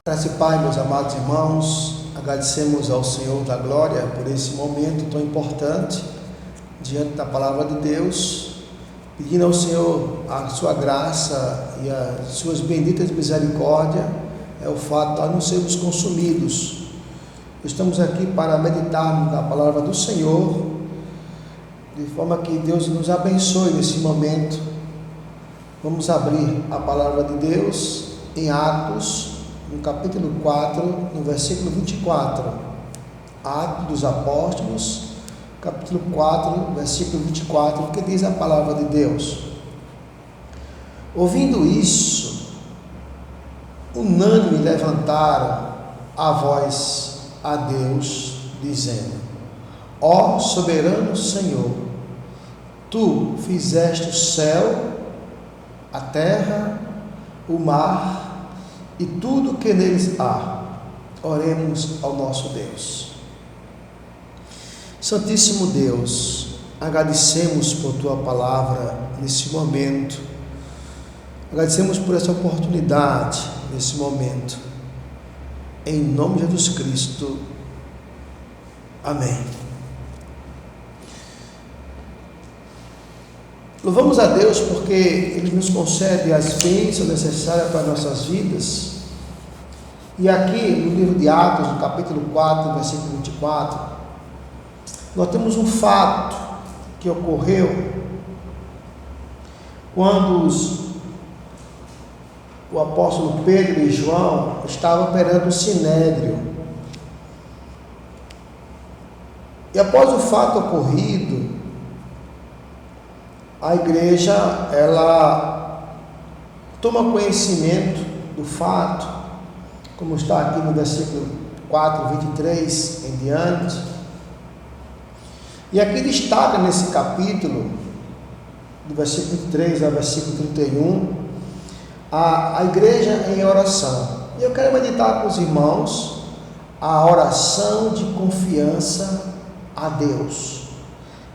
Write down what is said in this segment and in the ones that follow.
Graça e Pai, meus amados irmãos, agradecemos ao Senhor da glória por esse momento tão importante diante da palavra de Deus, pedindo ao Senhor a sua graça e as suas benditas misericórdias, o fato de nós não sermos consumidos. Estamos aqui para meditarmos na palavra do Senhor, de forma que Deus nos abençoe nesse momento. Vamos abrir a palavra de Deus em Atos, no capítulo 4, no versículo 24. Atos dos Apóstolos, capítulo 4, versículo 24, que diz a palavra de Deus: ouvindo isso, unânime levantaram a voz a Deus, dizendo: ó soberano Senhor, tu fizeste o céu, a terra, o mar e tudo que neles há. Oremos ao nosso Deus. Santíssimo Deus, agradecemos por tua palavra nesse momento, agradecemos por essa oportunidade nesse momento, em nome de Jesus Cristo, amém. Louvamos a Deus porque Ele nos concede as bênçãos necessárias para nossas vidas. E aqui no livro de Atos, no capítulo 4, versículo 24, nós temos um fato que ocorreu quando o apóstolo Pedro e João estavam perante o Sinédrio. E após o fato ocorrido, a igreja, ela toma conhecimento do fato, como está aqui no versículo 4, 23 em diante. E aqui destaca nesse capítulo, do versículo 3 ao versículo 31, a igreja em oração. E eu quero meditar com os irmãos a oração de confiança a Deus.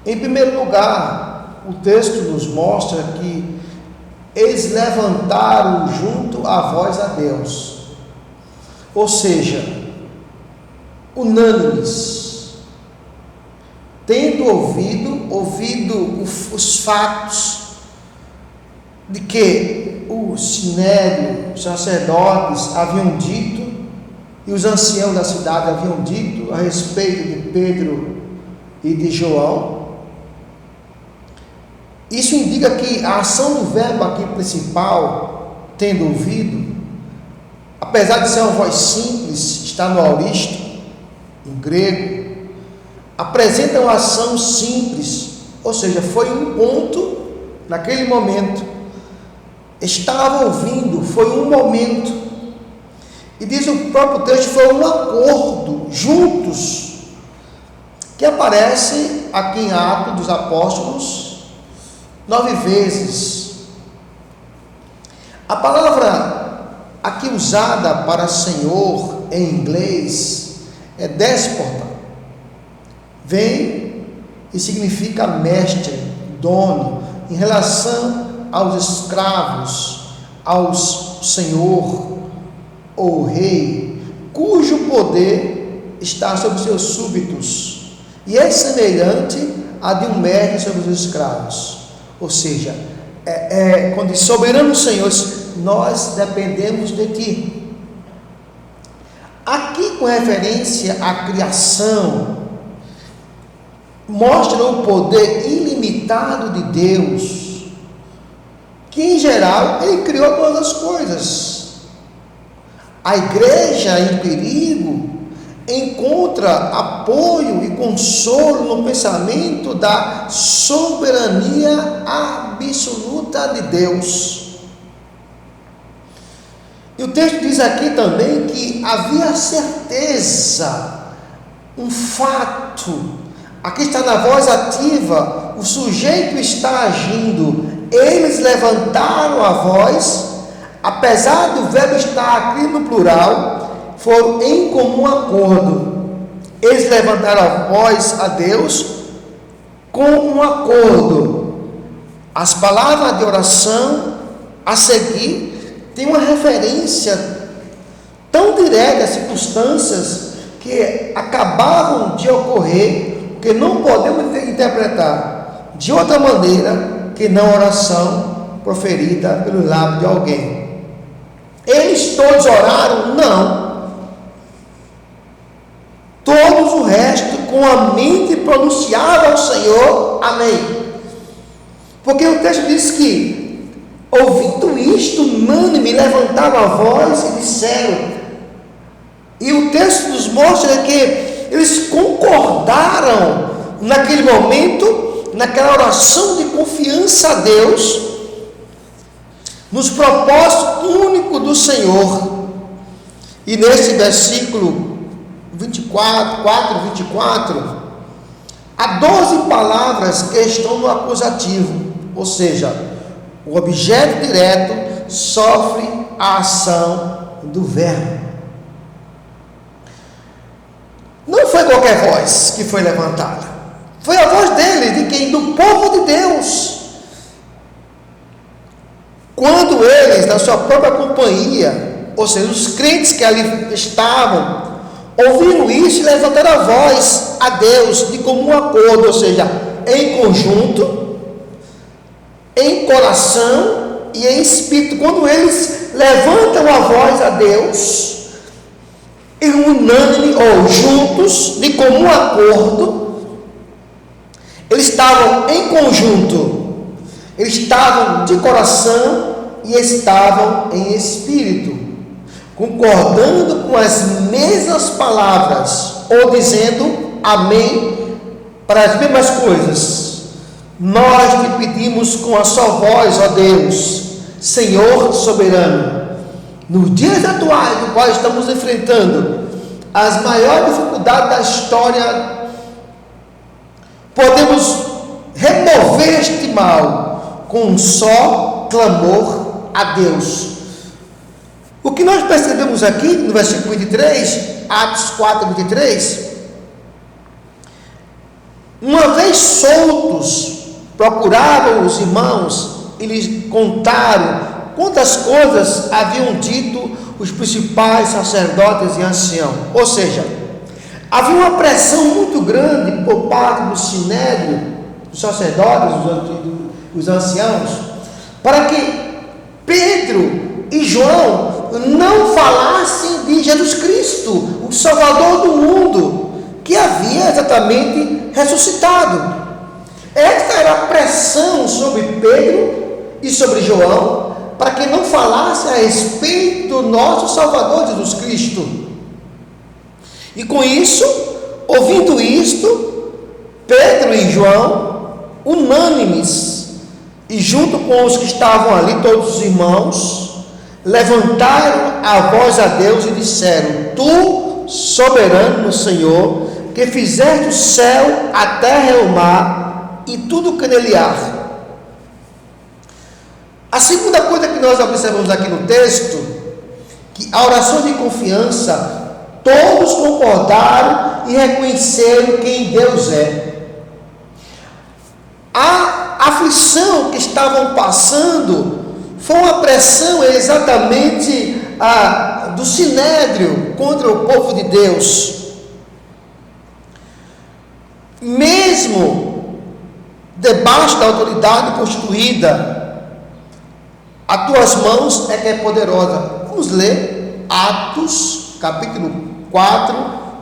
Em primeiro lugar, o texto nos mostra que eles levantaram junto a voz a Deus, ou seja, unânimes, tendo ouvido os fatos de que o Sinédrio, os sacerdotes haviam dito e os anciãos da cidade haviam dito a respeito de Pedro e de João. Isso indica que a ação do verbo aqui principal, tendo ouvido, apesar de ser uma voz simples, está no auristo, em grego, apresenta uma ação simples, ou seja, foi um ponto, naquele momento, estava ouvindo, foi um momento, e diz o próprio texto, foi um acordo, juntos, que aparece aqui em Atos dos Apóstolos, 9 vezes. A palavra aqui usada para Senhor em inglês é déspota. Vem e significa mestre, dono, em relação aos escravos, aos senhor ou rei, cujo poder está sobre seus súbitos, e é semelhante a de um mestre sobre os escravos. Ou seja, quando diz soberano Senhor, nós dependemos de Ti. Aqui, com referência à criação, mostra o poder ilimitado de Deus, que em geral Ele criou todas as coisas. A igreja em perigo encontra apoio e consolo no pensamento da soberania absoluta de Deus. E o texto diz aqui também que havia certeza, um fato, aqui está na voz ativa, o sujeito está agindo, eles levantaram a voz, apesar do verbo estar aqui no plural, foram em comum acordo. Eles levantaram a voz a Deus com um acordo. As palavras de oração a seguir tem uma referência tão direta às circunstâncias que acabavam de ocorrer, que não podemos interpretar de outra maneira que não oração proferida pelo lábio de alguém. Eles todos oraram? Não. Todos o resto com a mente pronunciava ao Senhor, amém. Porque o texto diz que, ouvindo isto, unânime levantaram a voz e disseram, e o texto nos mostra que eles concordaram naquele momento, naquela oração de confiança a Deus, nos propósitos únicos do Senhor. E nesse versículo 24, há 12 palavras que estão no acusativo, ou seja, o objeto direto sofre a ação do verbo. Não foi qualquer voz que foi levantada, foi a voz dele, de quem? Do povo de Deus. Quando eles, na sua própria companhia, ou seja, os crentes que ali estavam, ouviram isso e levantaram a voz a Deus de comum acordo, ou seja, em conjunto, em coração e em espírito. Quando eles levantam a voz a Deus, em unânime ou juntos, de comum acordo, eles estavam em conjunto, eles estavam de coração e estavam em espírito, concordando com as mesmas palavras, ou dizendo amém para as mesmas coisas. Nós te pedimos com a sua voz, ó Deus, Senhor soberano, nos dias atuais, no qual estamos enfrentando as maiores dificuldades da história, podemos remover este mal com um só clamor a Deus. O que nós percebemos aqui no versículo 23, Atos 4, 23, uma vez soltos, procuraram os irmãos e lhes contaram quantas coisas haviam dito os principais sacerdotes e anciãos. Ou seja, havia uma pressão muito grande por parte do sinédrio, dos sacerdotes, dos anciãos, para que Pedro e João não falassem de Jesus Cristo, o Salvador do mundo, que havia exatamente ressuscitado. Esta era a pressão sobre Pedro e sobre João, para que não falasse a respeito do nosso Salvador Jesus Cristo. E com isso, ouvindo isto, Pedro e João, unânimes, e junto com os que estavam ali, todos os irmãos, levantaram a voz a Deus e disseram: Tu, soberano Senhor, que fizeste o céu, a terra e o mar, e tudo que nele há. A segunda coisa que nós observamos aqui no texto, que a oração de confiança, todos concordaram e reconheceram quem Deus é. A aflição que estavam passando foi uma pressão exatamente do sinédrio contra o povo de Deus. Mesmo debaixo da autoridade constituída, as tuas mãos é que é poderosa. Vamos ler Atos, capítulo 4,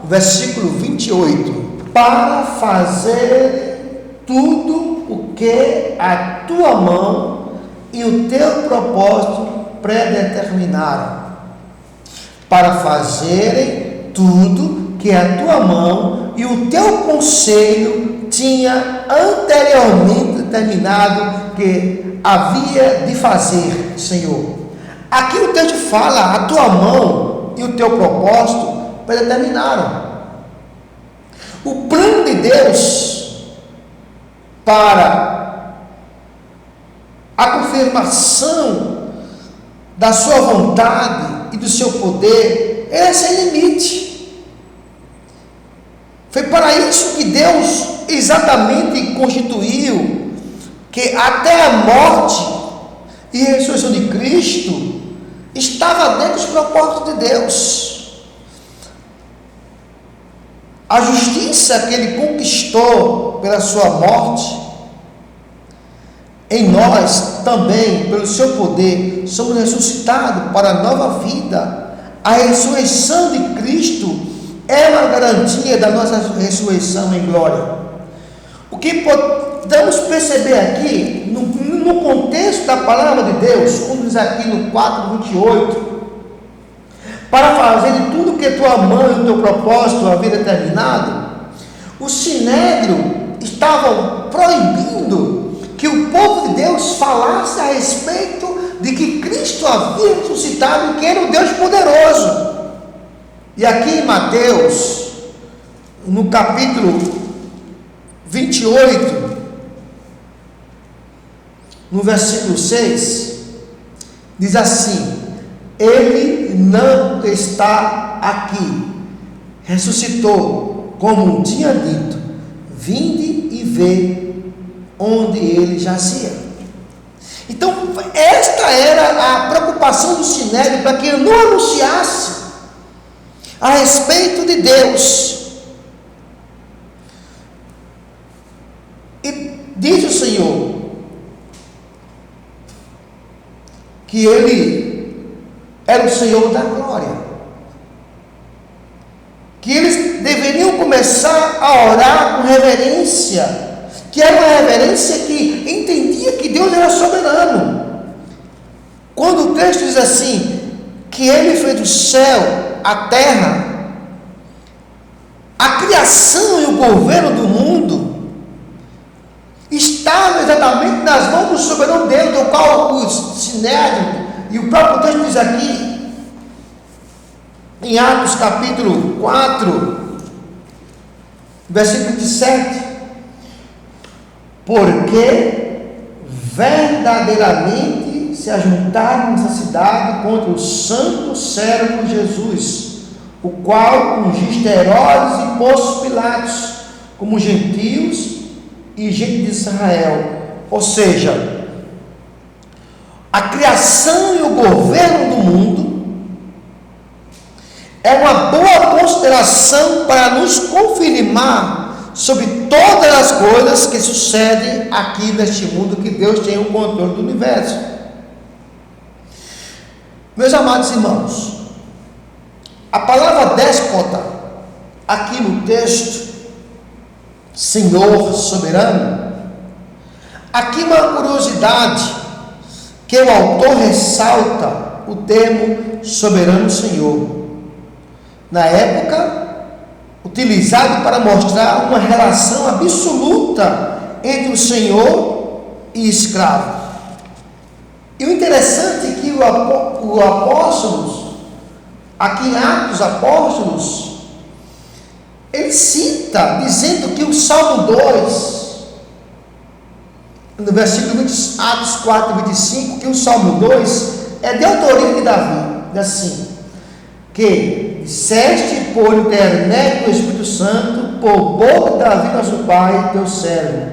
versículo 28. Para fazer tudo o que a tua mão e o teu propósito predeterminaram. Para fazerem tudo que a tua mão e o teu conselho tinha anteriormente determinado que havia de fazer, Senhor. Aqui o texto fala: a tua mão e o teu propósito predeterminaram. O plano de Deus para a confirmação da sua vontade e do seu poder é sem limite. Foi para isso que Deus exatamente constituiu que até a morte e ressurreição de Cristo estava dentro dos propósitos de Deus. A justiça que ele conquistou pela sua morte, em nós também, pelo seu poder, somos ressuscitados para a nova vida. A ressurreição de Cristo é uma garantia da nossa ressurreição em glória. O que podemos perceber aqui, no contexto da palavra de Deus, como diz aqui no 4:28, para fazer de tudo que tua mão e o teu propósito havia determinado, o Sinédrio estava proibindo que o povo de Deus falasse a respeito de que Cristo havia ressuscitado e que era o Deus poderoso. E aqui em Mateus, no capítulo 28, no versículo 6, diz assim: ele não está aqui, ressuscitou, como tinha dito, vinde e vê onde ele jazia. Então, esta era a preocupação do Sinédrio, para que ele não anunciasse a respeito de Deus. E diz o Senhor que ele era o Senhor da glória, que eles deveriam começar a orar com reverência, que era uma reverência que entendia que Deus era soberano. Quando o texto diz assim, que ele fez do céu, a terra, a criação e o governo do mundo estavam exatamente nas mãos do soberano Deus, do qual o Sinédrio e o próprio texto diz aqui, em Atos capítulo 4, versículo 27, porque verdadeiramente se ajuntaram nessa cidade contra o santo servo Jesus, o qual ungiste Herodes e Pôncio Pilatos, como gentios e gente de Israel. Ou seja, a criação e o governo do mundo é uma boa consideração para nos confirmar sobre todas as coisas que sucedem aqui neste mundo, que Deus tem o controle do universo. Meus amados irmãos, a palavra déspota, aqui no texto, Senhor soberano, aqui uma curiosidade, que o autor ressalta o termo soberano Senhor. Na época, utilizado para mostrar uma relação absoluta entre o Senhor e escravo. E o interessante é que o apóstolos, aqui em Atos Apóstolos, ele cita, dizendo que o Salmo 2, no versículo Atos 4, 25, que o Salmo 2 é de autoria de Davi, diz assim, que disseste por intermédio do Espírito Santo, por boca de Davi nosso Pai, teu servo,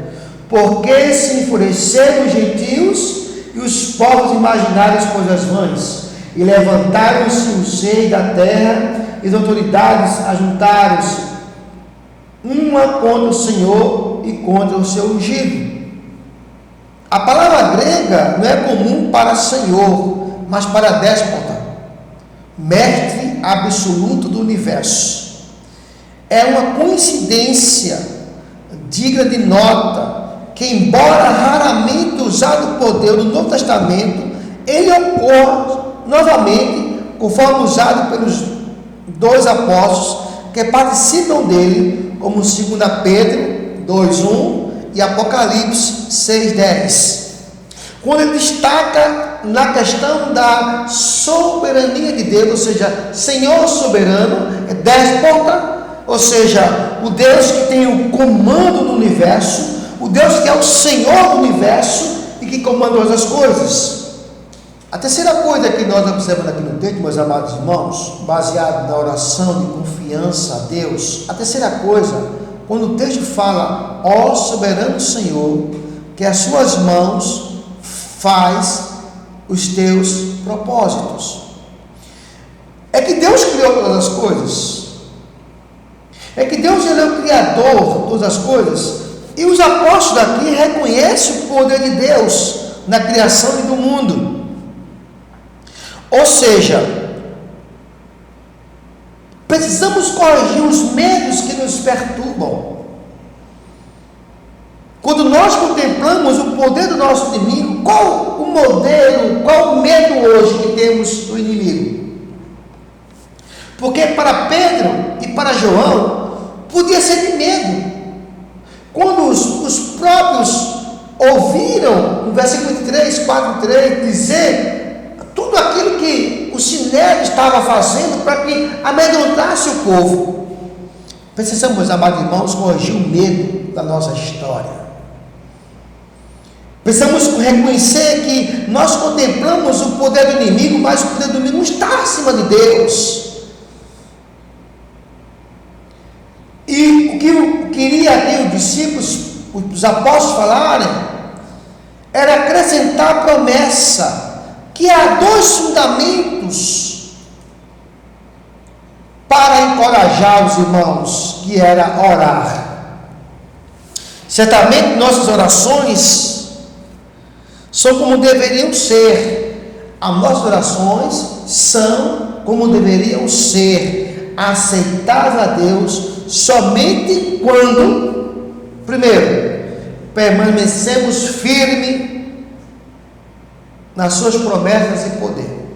porque se enfureceram os gentios e os povos imaginaram as coisas vãs, e levantaram-se os reis da terra, e as autoridades ajuntaram-se, uma contra o Senhor e contra o seu ungido. A palavra grega não é comum para Senhor, mas para déspota, mestre absoluto do universo. É uma coincidência digna de nota que, embora raramente usado por Deus no Novo Testamento, ele ocorre novamente, conforme usado pelos dois apóstolos que participam dele, como 2 Pedro 2:1 e Apocalipse 6:10, quando ele destaca na questão da soberania de Deus, ou seja, Senhor soberano, é déspota, ou seja, o Deus que tem o comando do universo, o Deus que é o Senhor do universo e que comanda todas as coisas. A terceira coisa que nós observamos aqui no texto, meus amados irmãos, baseado na oração de confiança a Deus, a terceira coisa, quando o texto fala, ó soberano Senhor, que as suas mãos faz os teus propósitos. é que Deus criou todas as coisas. É que Deus, ele é o Criador de todas as coisas. E os apóstolos aqui reconhecem o poder de Deus na criação e do mundo. Ou seja, precisamos corrigir os medos que nos perturbam. Quando nós contemplamos o poder do nosso inimigo, qual o modelo, qual o medo hoje que temos do inimigo? Porque para Pedro e para João, podia ser de medo. Quando os próprios ouviram, no versículo 4:3, dizer tudo aquilo que o Sinédrio estava fazendo para que amedrontasse o povo. Precisamos, amados irmãos, corrigir o medo da nossa história. Precisamos reconhecer que nós contemplamos o poder do inimigo, mas o poder do inimigo não está acima de Deus. E o que eu queria aqui os discípulos, os apóstolos falarem, era acrescentar a promessa, que há dois fundamentos para encorajar os irmãos, que era orar. Certamente nossas orações são como deveriam ser. As nossas orações são como deveriam ser, aceitáveis a Deus, somente quando, primeiro, permanecemos firmes nas suas promessas e poder.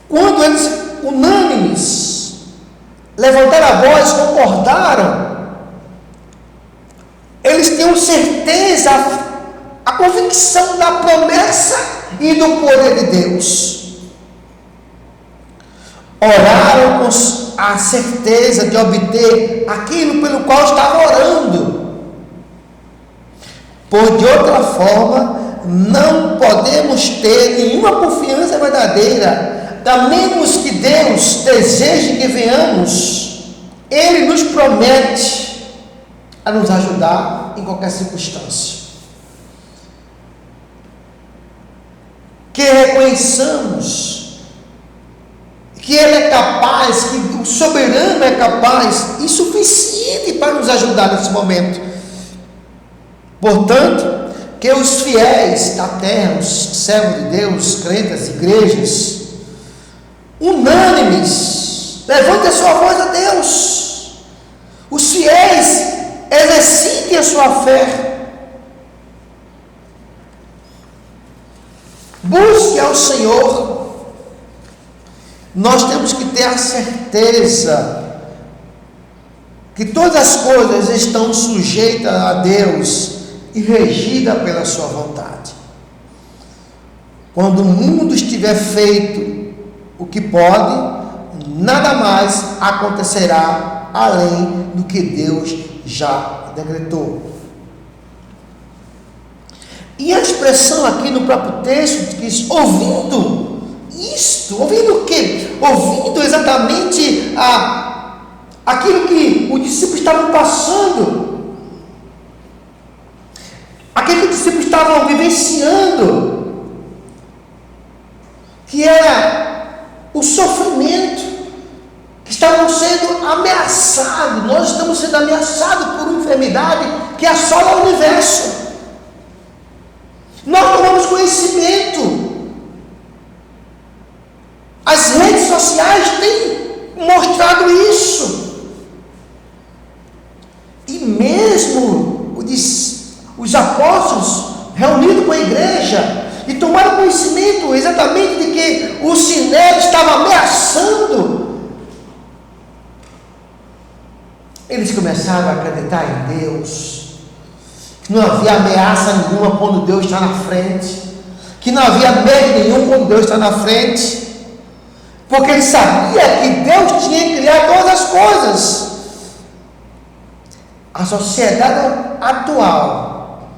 Quando eles, unânimes, levantaram a voz, concordaram, eles tinham certeza, a convicção da promessa e do poder de Deus. Oraram com a certeza de obter aquilo pelo qual estavam orando. Por de outra forma, não podemos ter nenhuma confiança verdadeira, a menos que Deus deseje que venhamos. Ele nos promete a nos ajudar em qualquer circunstância. Que reconheçamos que Ele é capaz, que o soberano é capaz e suficiente para nos ajudar nesse momento. Portanto, que os fiéis da terra, os servos de Deus, crentes, as igrejas, unânimes, levantem a sua voz a Deus. Os fiéis exercitem a sua fé. Busque ao Senhor. Nós temos que ter a certeza que todas as coisas estão sujeitas a Deus e regidas pela sua vontade. Quando o mundo estiver feito o que pode, nada mais acontecerá além do que Deus já decretou. E a expressão aqui no próprio texto diz: ouvindo isto, ouvindo o quê? Ouvindo exatamente aquilo que os discípulos estavam passando, aquilo que os discípulos estavam vivenciando, que era o sofrimento, que estavam sendo ameaçados. Nós estamos sendo ameaçados por uma enfermidade que assola o universo. Nós tomamos conhecimento. As redes sociais têm mostrado isso. E mesmo os apóstolos reunidos com a igreja e tomaram conhecimento exatamente de que o Sinédrio estava ameaçando, eles começaram a acreditar em Deus, que não havia ameaça nenhuma quando Deus está na frente, que não havia medo nenhum quando Deus está na frente, porque ele sabia que Deus tinha que criar todas as coisas. A sociedade atual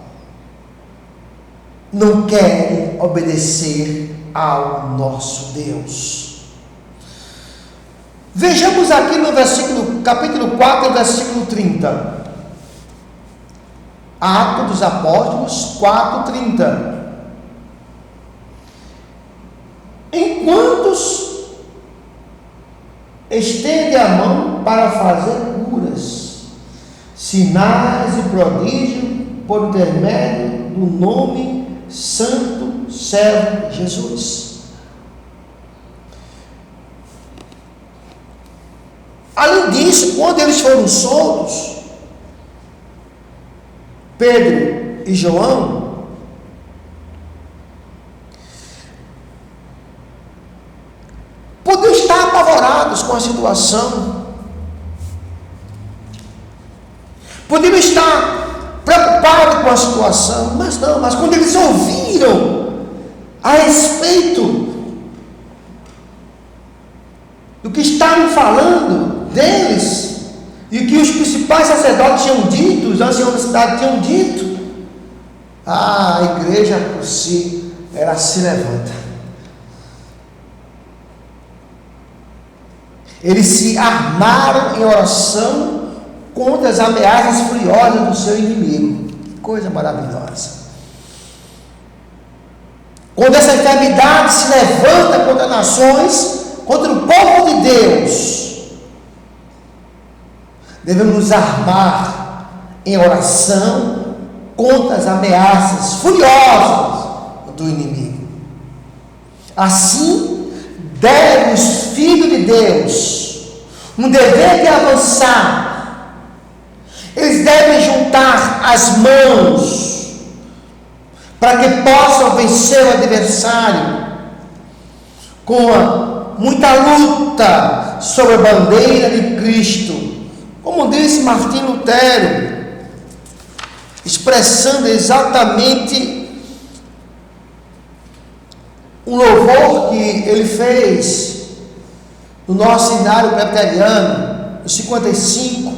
não quer obedecer ao nosso Deus. Vejamos aqui no capítulo 4, versículo 30. Atos dos Apóstolos 4:30. Enquanto estende a mão para fazer curas, sinais e prodígios por intermédio do nome santo servo Jesus. Além disso, quando eles foram soltos, Pedro e João, podiam estar apavorados com a situação, podiam estar preocupados com a situação, mas não, mas quando eles ouviram a respeito do que estavam falando deles, e o que os principais sacerdotes tinham dito, os anciãos da cidade tinham dito, a igreja por si, ela se levanta. Eles se armaram em oração contra as ameaças furiosas do seu inimigo. Coisa maravilhosa. Quando essa enfermidade se levanta contra nações, contra o povo de Deus, devemos nos armar em oração contra as ameaças furiosas do inimigo. Assim, devem os filhos de Deus um dever de avançar. Eles devem juntar as mãos para que possam vencer o adversário com muita luta sobre a bandeira de Cristo. Como disse Martim Lutero, expressando exatamente um louvor que ele fez no nosso cenário presbiteriano, no 55,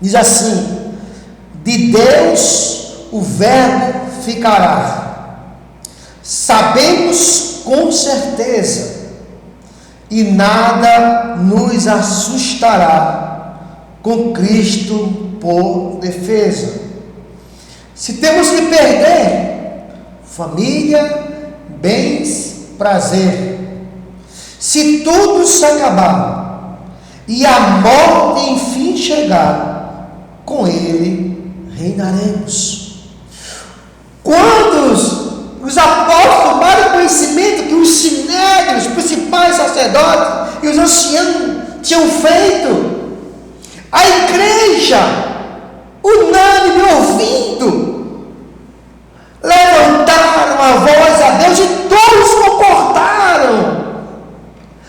diz assim: de Deus o verbo ficará, sabemos com certeza, e nada nos assustará, com Cristo por defesa. Se temos que perder família, bens, prazer, se tudo se acabar e a morte enfim chegar, com Ele reinaremos. Quando os apóstolos tomaram conhecimento que os sinédrios, os principais sacerdotes e os anciãos tinham feito, a igreja, unânime, ouvindo, levantaram a voz a Deus e todos comportaram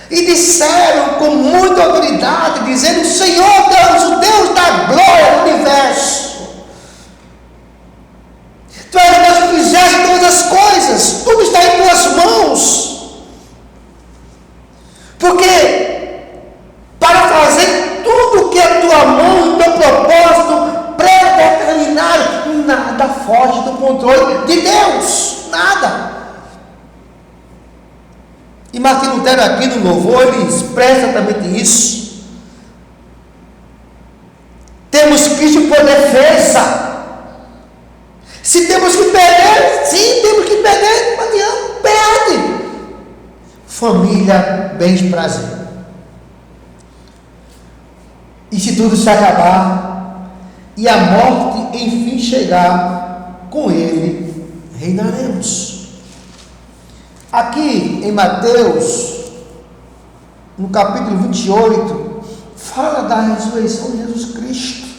e disseram com muita autoridade, dizendo: Senhor Deus, o Deus da glória do universo, Tu és o Deus que fizeste todas as coisas, tudo está em Tuas mãos, porque para fazer tudo que a Tua mão, o Teu propósito pré-determinado, nada foge do controle de Deus, nada. E Martim Lutero aqui no louvor, ele expressa exatamente isso. Temos Cristo por defesa. Se temos que perder, sim, temos que perder, não adianta, perde. Família, bens, prazer. E se tudo se acabar e a morte enfim chegar, com Ele reinaremos. Aqui em Mateus, no capítulo 28, fala da ressurreição de Jesus Cristo.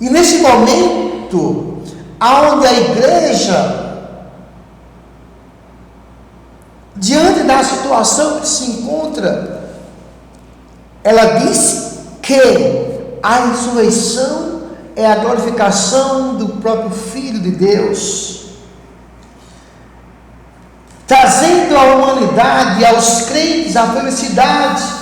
E nesse momento, aonde a igreja, diante da situação que se encontra, ela diz que a ressurreição é a glorificação do próprio Filho de Deus, trazendo à humanidade e aos crentes a felicidade.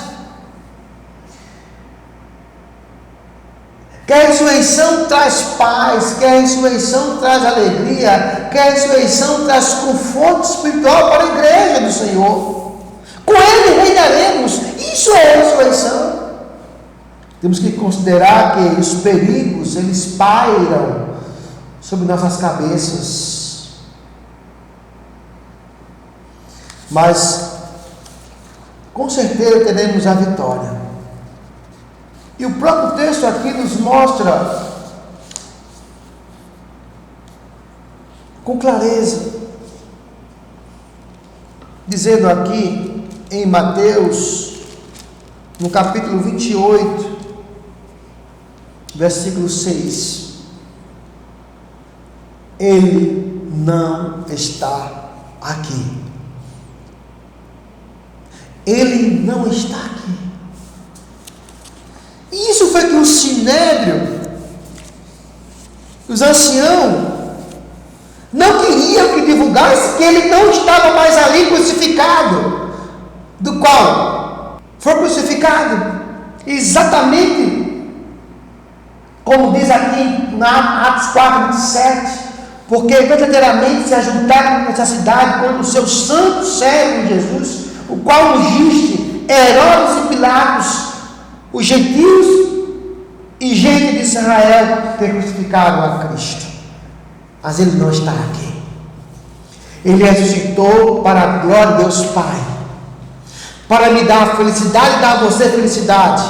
Que a ressurreição traz paz, que a ressurreição traz alegria, que a ressurreição traz conforto espiritual para a igreja do Senhor. Com Ele reinaremos. Isso é a ressurreição. Temos que considerar que os perigos, eles pairam sobre nossas cabeças. Mas com certeza teremos a vitória. E o próprio texto aqui nos mostra com clareza, dizendo aqui em Mateus, no capítulo 28, versículo 6, ele não está aqui. Ele não está aqui. E isso foi que o sinédrio, os anciãos, não queriam que divulgasse que ele não estava mais ali crucificado, do qual foi crucificado, exatamente como diz aqui na Atos 4:27, porque verdadeiramente se ajuntaram nessa cidade contra o seu santo servo Jesus, o qual ungiste Herodes e Pilatos, os gentios e gente de Israel, ter crucificado a Cristo. Mas ele não está aqui. Ele ressuscitou para a glória de Deus Pai, para me dar a felicidade e dar a você felicidade,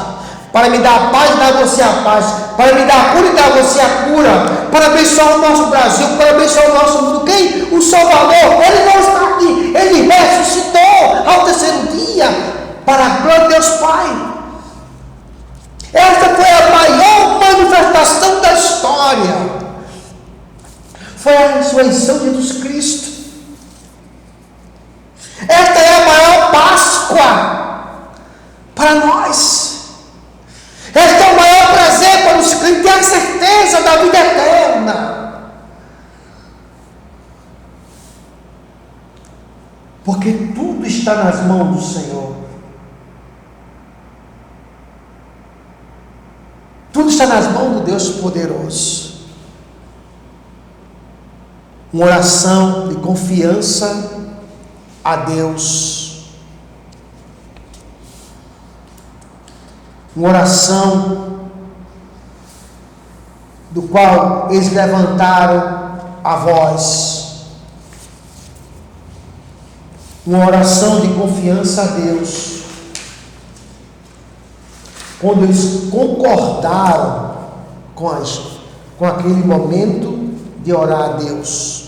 para me dar a paz e dar a você a paz, para me dar a cura e dar a você a cura, para abençoar o nosso Brasil, para abençoar o nosso mundo. Quem? O Salvador. Ele não está aqui. Ele ressuscitou ao terceiro dia para a glória de Deus Pai. Esta foi a maior manifestação da história. Foi a ressurreição de Jesus Cristo. Esta é a maior Páscoa para nós. Este é o maior prazer para os crentes, ter a certeza da vida eterna. Porque tudo está nas mãos do Senhor. Tudo está nas mãos do Deus poderoso. Uma oração de confiança a Deus. Uma oração do qual eles levantaram a voz. Uma oração de confiança a Deus. Quando eles concordaram com aquele momento de orar a Deus.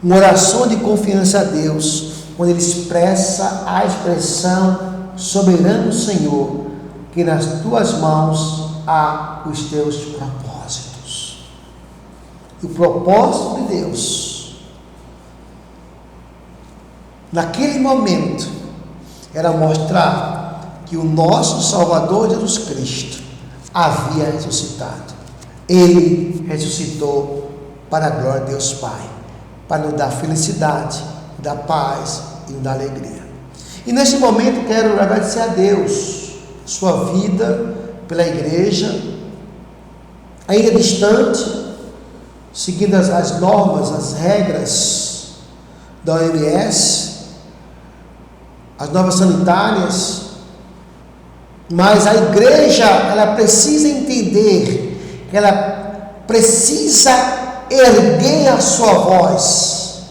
Uma oração de confiança a Deus, quando ele expressa a expressão soberano Senhor, que nas tuas mãos há os teus propósitos. E o propósito de Deus, naquele momento, era mostrar que o nosso Salvador Jesus Cristo havia ressuscitado. Ele ressuscitou para a glória de Deus Pai, para nos dar felicidade, dar paz e nos dar alegria. E nesse momento quero agradecer a Deus, sua vida, pela igreja, ainda distante, seguindo as normas, as regras da OMS, as normas sanitárias, mas a igreja, ela precisa entender, que ela precisa erguer a sua voz,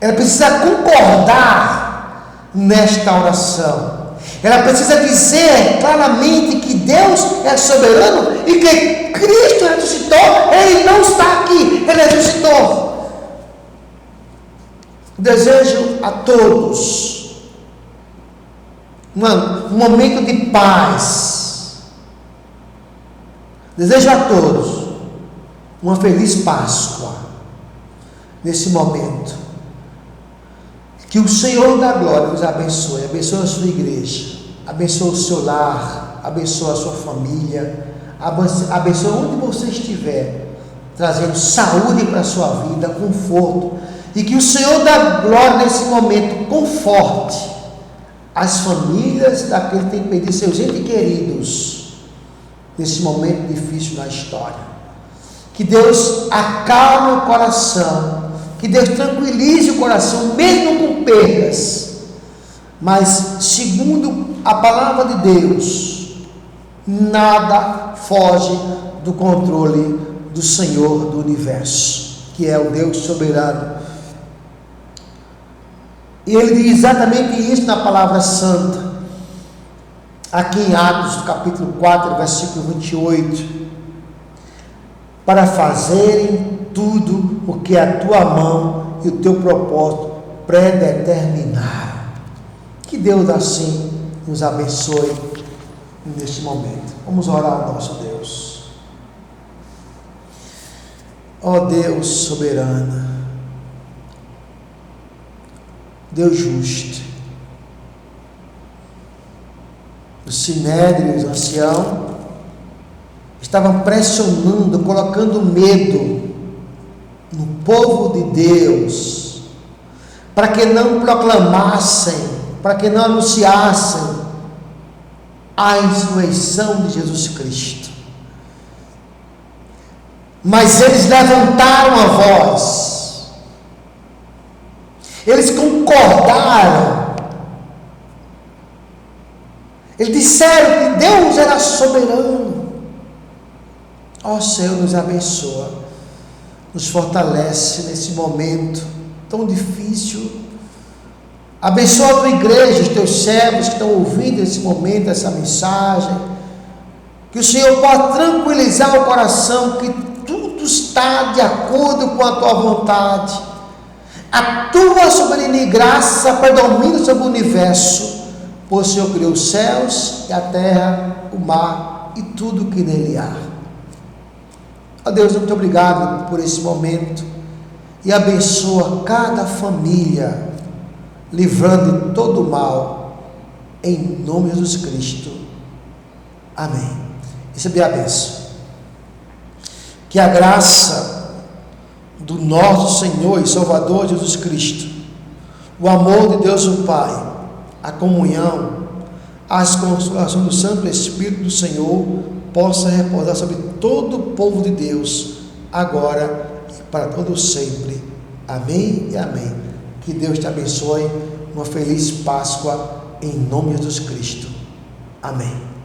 ela precisa concordar nesta oração, ela precisa dizer claramente que Deus é soberano e que Cristo ressuscitou. Ele não está aqui, Ele ressuscitou. Desejo a todos um momento de paz. Desejo a todos uma feliz Páscoa nesse momento. Que o Senhor da glória nos abençoe, abençoe a sua igreja, abençoe o seu lar, abençoe a sua família, abençoe onde você estiver, trazendo saúde para a sua vida, conforto, e que o Senhor da glória nesse momento conforte as famílias daqueles que têm perdido seus entes queridos nesse momento difícil na história. Que Deus acalme o coração, que Deus tranquilize o coração, mesmo com perdas, mas segundo a palavra de Deus, nada foge do controle do Senhor do universo, que é o Deus soberano, E ele diz exatamente isso na palavra santa, aqui em Atos, capítulo 4, versículo 28. Para fazerem tudo o que a tua mão e o teu propósito predeterminaram. Que Deus assim nos abençoe neste momento. Vamos orar ao nosso Deus. Ó Deus soberano, Deus justo, o sinédrio, os anciãos, estavam pressionando, colocando medo no povo de Deus, para que não proclamassem, para que não anunciassem a ressurreição de Jesus Cristo. Mas eles levantaram a voz, eles concordaram, eles disseram que Deus era soberano. Ó Senhor, nos abençoa, nos fortalece nesse momento tão difícil. Abençoa a tua igreja, os teus servos que estão ouvindo nesse momento essa mensagem, que o Senhor possa tranquilizar o coração, que tudo está de acordo com a tua vontade, a tua soberania e graça predomina sobre o universo, pois o Senhor criou os céus e a terra, o mar e tudo que nele há. Ó Deus, muito obrigado por esse momento, e abençoa cada família, livrando de todo o mal, em nome de Jesus Cristo, amém. Receber a bênção. Que a graça do nosso Senhor e Salvador Jesus Cristo, o amor de Deus o Pai, a comunhão, as consolações do Santo Espírito do Senhor, possa repousar sobre todo o povo de Deus, agora e para todo sempre. Amém e amém. Que Deus te abençoe. Uma feliz Páscoa em nome de Jesus Cristo. Amém.